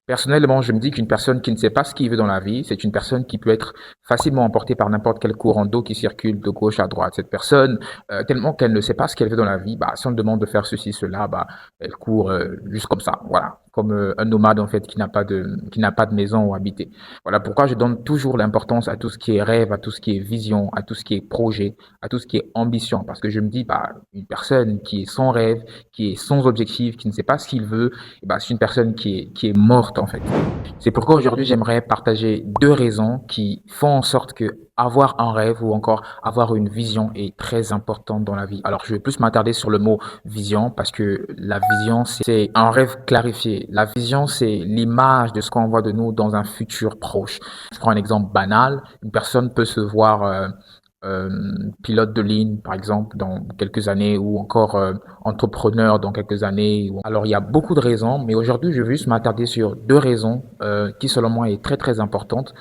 Personnellement, je me dis qu'une personne qui ne sait pas ce qu'il veut dans la vie, c'est une personne qui peut être facilement emportée par n'importe quel courant d'eau qui circule de gauche à droite. Cette personne, tellement qu'elle ne sait pas ce qu'elle veut dans la vie, bah, si on lui demande de faire ceci, cela, bah, elle court juste comme ça, voilà, comme un nomade en fait qui n'a pas de maison où habiter. Voilà pourquoi je donne toujours l'importance à tout ce qui est rêve, à tout ce qui est vision, à tout ce qui est projet, à tout ce qui est ambition, parce que je me dis, bah, une personne qui est sans rêve, qui est sans objectif, qui ne sait pas ce qu'il veut, eh ben, c'est une personne qui est morte en fait. C'est pourquoi aujourd'hui j'aimerais partager deux raisons qui font en sorte que avoir un rêve ou encore avoir une vision est très importante dans la vie. Alors je vais plus m'attarder sur le mot vision parce que la vision c'est un rêve clarifié. La vision c'est l'image de ce qu'on voit de nous dans un futur proche. Je prends un exemple banal. Une personne peut se voir euh, pilote de ligne, par exemple, dans quelques années, ou encore entrepreneur dans quelques années. Alors, il y a beaucoup de raisons, mais aujourd'hui, je veux juste m'attarder sur deux raisons qui, selon moi, est très, très importante.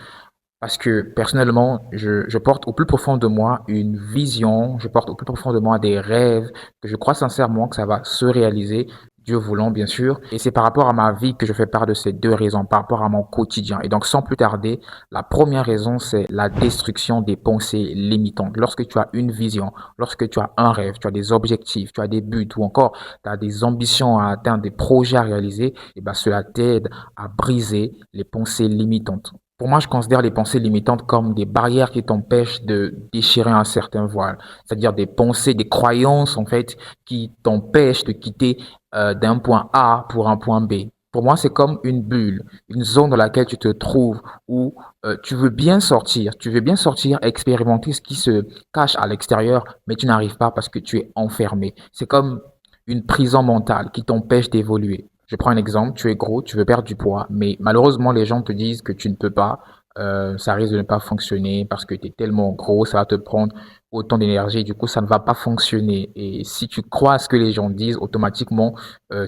Parce que personnellement, je porte au plus profond de moi une vision, je porte au plus profond de moi des rêves que je crois sincèrement que ça va se réaliser, Dieu voulant bien sûr. Et c'est par rapport à ma vie que je fais part de ces deux raisons, par rapport à mon quotidien. Et donc sans plus tarder, la première raison, c'est la destruction des pensées limitantes. Lorsque tu as une vision, lorsque tu as un rêve, tu as des objectifs, tu as des buts ou encore tu as des ambitions à atteindre, des projets à réaliser, et ben cela t'aide à briser les pensées limitantes. Pour moi, je considère les pensées limitantes comme des barrières qui t'empêchent de déchirer un certain voile. C'est-à-dire des pensées, des croyances, en fait, qui t'empêchent de quitter d'un point A pour un point B. Pour moi, c'est comme une bulle, une zone dans laquelle tu te trouves où tu veux bien sortir, expérimenter ce qui se cache à l'extérieur, mais tu n'arrives pas parce que tu es enfermé. C'est comme une prison mentale qui t'empêche d'évoluer. Je prends un exemple, tu es gros, tu veux perdre du poids, mais malheureusement, les gens te disent que tu ne peux pas, ça risque de ne pas fonctionner parce que tu es tellement gros, ça va te prendre autant d'énergie, du coup, ça ne va pas fonctionner. Et si tu crois à ce que les gens disent, automatiquement,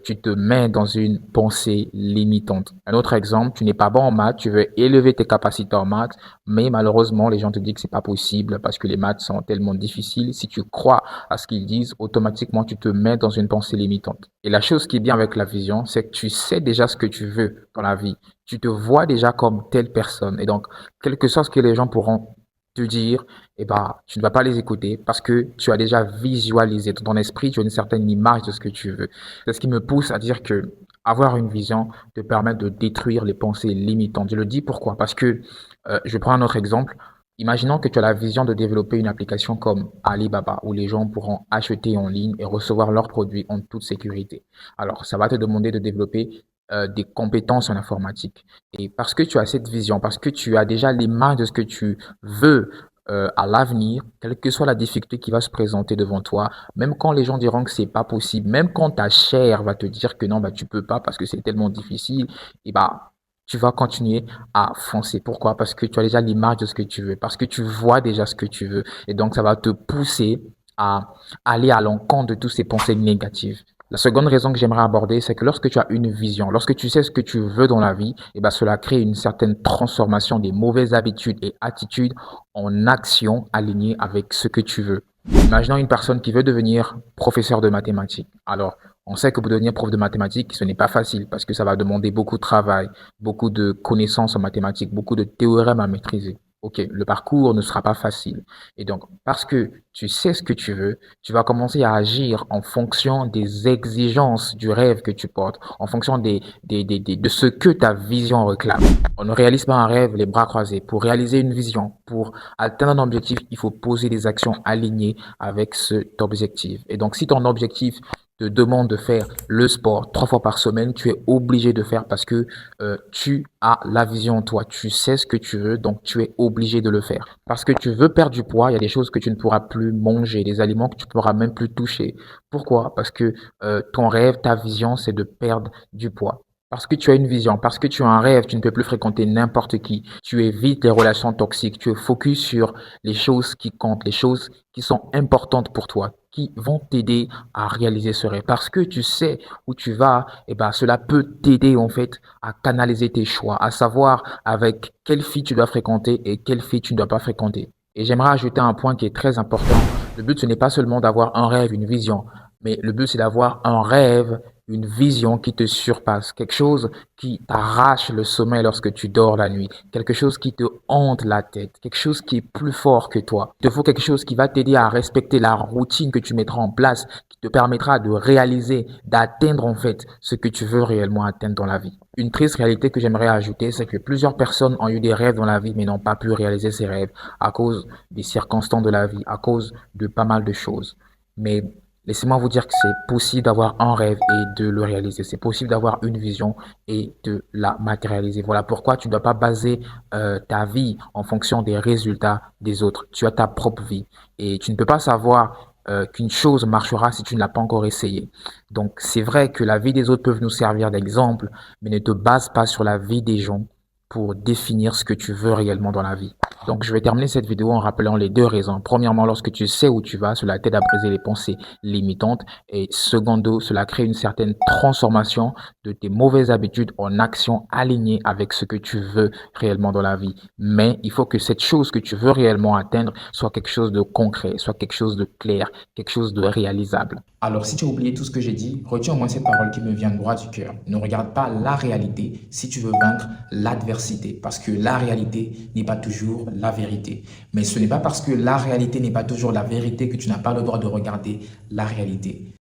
tu te mets dans une pensée limitante. Un autre exemple, tu n'es pas bon en maths, tu veux élever tes capacités en maths, mais malheureusement, les gens te disent que c'est pas possible parce que les maths sont tellement difficiles. Si tu crois à ce qu'ils disent, automatiquement, tu te mets dans une pensée limitante. Et la chose qui est bien avec la vision, c'est que tu sais déjà ce que tu veux dans la vie. Tu te vois déjà comme telle personne. Et donc, quel que soit ce que les gens pourront te dire, eh ben, tu ne vas pas les écouter parce que tu as déjà visualisé dans ton esprit, tu as une certaine image de ce que tu veux. C'est ce qui me pousse à dire que avoir une vision te permet de détruire les pensées limitantes. Je le dis pourquoi? Parce que, je prends un autre exemple. Imaginons que tu as la vision de développer une application comme Alibaba où les gens pourront acheter en ligne et recevoir leurs produits en toute sécurité. Alors, ça va te demander de développer des compétences en informatique. Et parce que tu as cette vision, parce que tu as déjà l'image de ce que tu veux à l'avenir, quelle que soit la difficulté qui va se présenter devant toi, même quand les gens diront que c'est pas possible, même quand ta chair va te dire que non, bah, tu peux pas parce que c'est tellement difficile, et bah, tu vas continuer à foncer. Pourquoi? Parce que tu as déjà l'image de ce que tu veux, parce que tu vois déjà ce que tu veux. Et donc, ça va te pousser à aller à l'encontre de toutes ces pensées négatives. La seconde raison que j'aimerais aborder, c'est que lorsque tu as une vision, lorsque tu sais ce que tu veux dans la vie, eh ben, cela crée une certaine transformation des mauvaises habitudes et attitudes en actions alignées avec ce que tu veux. Imaginons une personne qui veut devenir professeur de mathématiques. Alors, on sait que pour devenir prof de mathématiques, ce n'est pas facile parce que ça va demander beaucoup de travail, beaucoup de connaissances en mathématiques, beaucoup de théorèmes à maîtriser. Ok, le parcours ne sera pas facile. Et donc, parce que tu sais ce que tu veux, tu vas commencer à agir en fonction des exigences du rêve que tu portes, en fonction de ce que ta vision réclame. On ne réalise pas un rêve les bras croisés. Pour réaliser une vision, pour atteindre un objectif, il faut poser des actions alignées avec cet objectif. Et donc, si ton objectif te demande de faire le sport 3 fois par semaine, tu es obligé de faire parce que tu as la vision en toi, tu sais ce que tu veux, donc tu es obligé de le faire. Parce que tu veux perdre du poids, il y a des choses que tu ne pourras plus manger, des aliments que tu ne pourras même plus toucher. Pourquoi? Parce que ton rêve, ta vision, c'est de perdre du poids. Parce que tu as une vision, parce que tu as un rêve, tu ne peux plus fréquenter n'importe qui. Tu évites les relations toxiques, tu es focus sur les choses qui comptent, les choses qui sont importantes pour toi, qui vont t'aider à réaliser ce rêve. Parce que tu sais où tu vas, et ben, cela peut t'aider, en fait, à canaliser tes choix, à savoir avec quelle fille tu dois fréquenter et quelle fille tu ne dois pas fréquenter. Et j'aimerais ajouter un point qui est très important. Le but, ce n'est pas seulement d'avoir un rêve, une vision. Mais le but, c'est d'avoir un rêve, une vision qui te surpasse, quelque chose qui t'arrache le sommeil lorsque tu dors la nuit, quelque chose qui te hante la tête, quelque chose qui est plus fort que toi. Il te faut quelque chose qui va t'aider à respecter la routine que tu mettras en place, qui te permettra de réaliser, d'atteindre en fait ce que tu veux réellement atteindre dans la vie. Une triste réalité que j'aimerais ajouter, c'est que plusieurs personnes ont eu des rêves dans la vie mais n'ont pas pu réaliser ces rêves à cause des circonstances de la vie, à cause de pas mal de choses. Mais laissez-moi vous dire que c'est possible d'avoir un rêve et de le réaliser. C'est possible d'avoir une vision et de la matérialiser. Voilà pourquoi tu ne dois pas baser ta vie en fonction des résultats des autres. Tu as ta propre vie et tu ne peux pas savoir qu'une chose marchera si tu ne l'as pas encore essayé. Donc c'est vrai que la vie des autres peuvent nous servir d'exemple, mais ne te base pas sur la vie des gens pour définir ce que tu veux réellement dans la vie. Donc, je vais terminer cette vidéo en rappelant les deux raisons. Premièrement, lorsque tu sais où tu vas, cela t'aide à briser les pensées limitantes. Et secondo, cela crée une certaine transformation de tes mauvaises habitudes en actions alignées avec ce que tu veux réellement dans la vie. Mais il faut que cette chose que tu veux réellement atteindre soit quelque chose de concret, soit quelque chose de clair, quelque chose de réalisable. Alors, si tu as oublié tout ce que j'ai dit, retiens au moins cette parole qui me vient droit du cœur. Ne regarde pas la réalité si tu veux vaincre l'adversité, parce que la réalité n'est pas toujours la vérité. Mais ce n'est pas parce que la réalité n'est pas toujours la vérité que tu n'as pas le droit de regarder la réalité.